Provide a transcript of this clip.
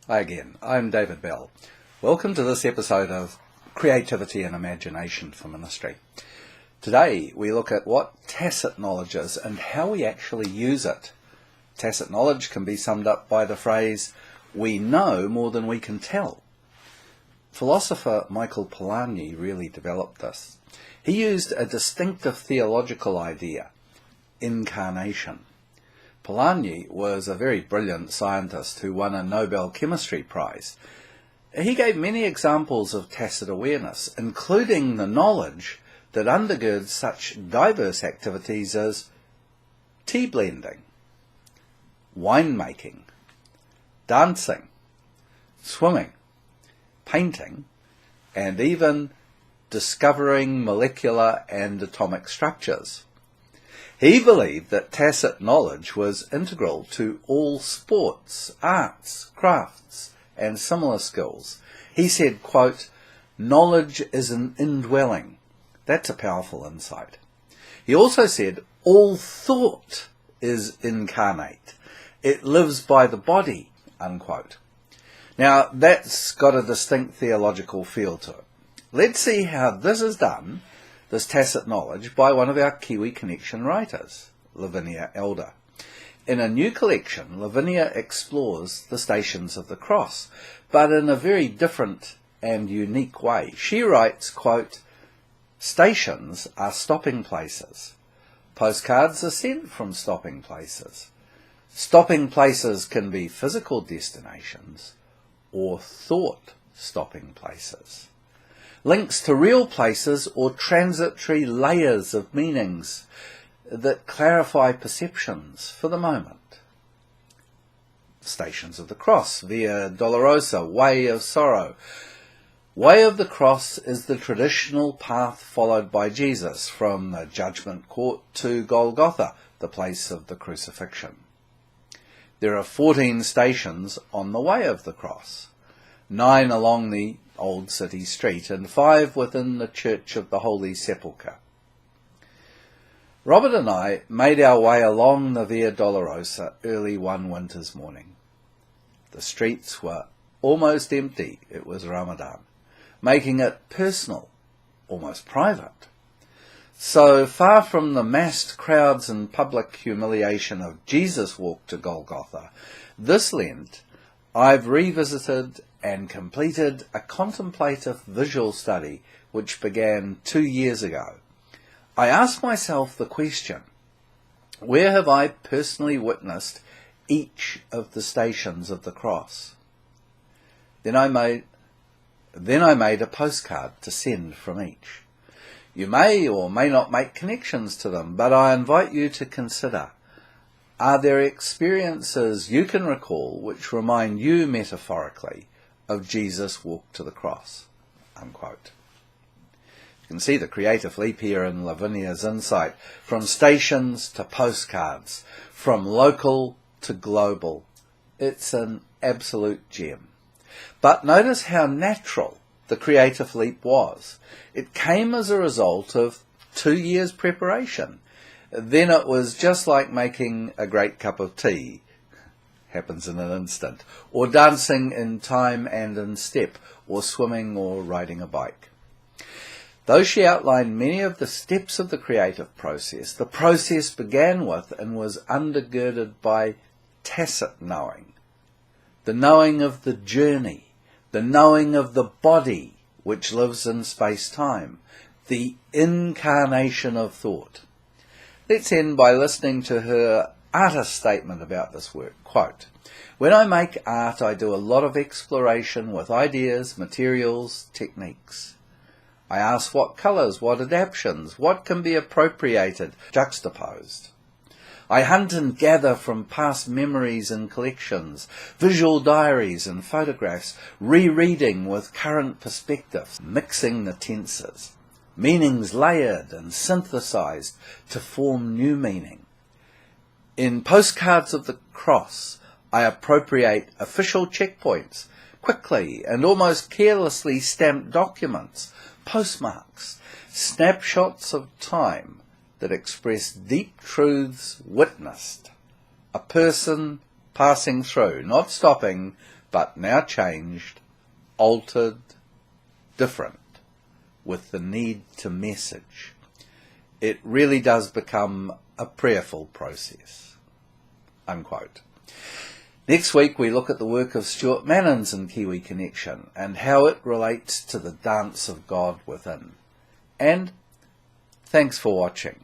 Hi again, I'm David Bell. Welcome to this episode of Creativity and Imagination for Ministry. Today we look at what tacit knowledge is and how we actually use it. Tacit knowledge can be summed up by the phrase, we know more than we can tell. Philosopher Michael Polanyi really developed this. He used a distinctive theological idea, incarnation. Polanyi was a very brilliant scientist who won a Nobel Chemistry Prize. He gave many examples of tacit awareness, including the knowledge that undergirds such diverse activities as tea blending, winemaking, dancing, swimming, painting, and even discovering molecular and atomic structures. He believed that tacit knowledge was integral to all sports, arts, crafts, and similar skills. He said, quote, knowledge is an indwelling. That's a powerful insight. He also said, all thought is incarnate. It lives by the body, unquote. Now, that's got a distinct theological feel to it. Let's see how this is done, this tacit knowledge, by one of our Kiwi Connection writers, Lavinia Elder. In a new collection, Lavinia explores the Stations of the Cross, but in a very different and unique way. She writes, quote, stations are stopping places. Postcards are sent from stopping places. Stopping places can be physical destinations or thought stopping places. Links to real places or transitory layers of meanings that clarify perceptions for the moment. Stations of the Cross, Via Dolorosa, Way of Sorrow. Way of the Cross is the traditional path followed by Jesus from the judgment court to Golgotha, the place of the crucifixion. There are 14 stations on the Way of the Cross, 9 along the Old City Street, and 5 within the Church of the Holy Sepulchre. Robert and I made our way along the Via Dolorosa early one winter's morning. The streets were almost empty. It was Ramadan, making it personal, almost private. So far from the massed crowds and public humiliation of Jesus' walk to Golgotha, this Lent I've revisited and completed a contemplative visual study which began 2 years ago. I asked myself the question, where have I personally witnessed each of the stations of the cross? Then I made a postcard to send from each. You may or may not make connections to them, but I invite you to consider, are there experiences you can recall which remind you metaphorically of Jesus' walk to the cross, unquote. You can see the creative leap here in Lavinia's insight, from stations to postcards, from local to global. It's an absolute gem. But notice how natural the creative leap was. It came as a result of 2 years' preparation. Then it was just like making a great cup of tea. Happens in an instant, or dancing in time and in step, or swimming or riding a bike. Though she outlined many of the steps of the creative process, the process began with and was undergirded by tacit knowing. The knowing of the journey, the knowing of the body which lives in space-time, the incarnation of thought. Let's end by listening to her artist statement about this work. Quote, when I make art, I do a lot of exploration with ideas, materials, techniques. I ask what colours, what adaptations, what can be appropriated, juxtaposed. I hunt and gather from past memories and collections, visual diaries and photographs, rereading with current perspectives, mixing the tenses, meanings layered and synthesized to form new meaning. In Postcards of the Cross, I appropriate official checkpoints, quickly and almost carelessly stamped documents, postmarks, snapshots of time that express deep truths witnessed, a person passing through, not stopping, but now changed, altered, different, with the need to message. It really does become a prayerful process." Unquote. Next week we look at the work of Stuart Mannins in Kiwi Connection and how it relates to the dance of God within. And thanks for watching.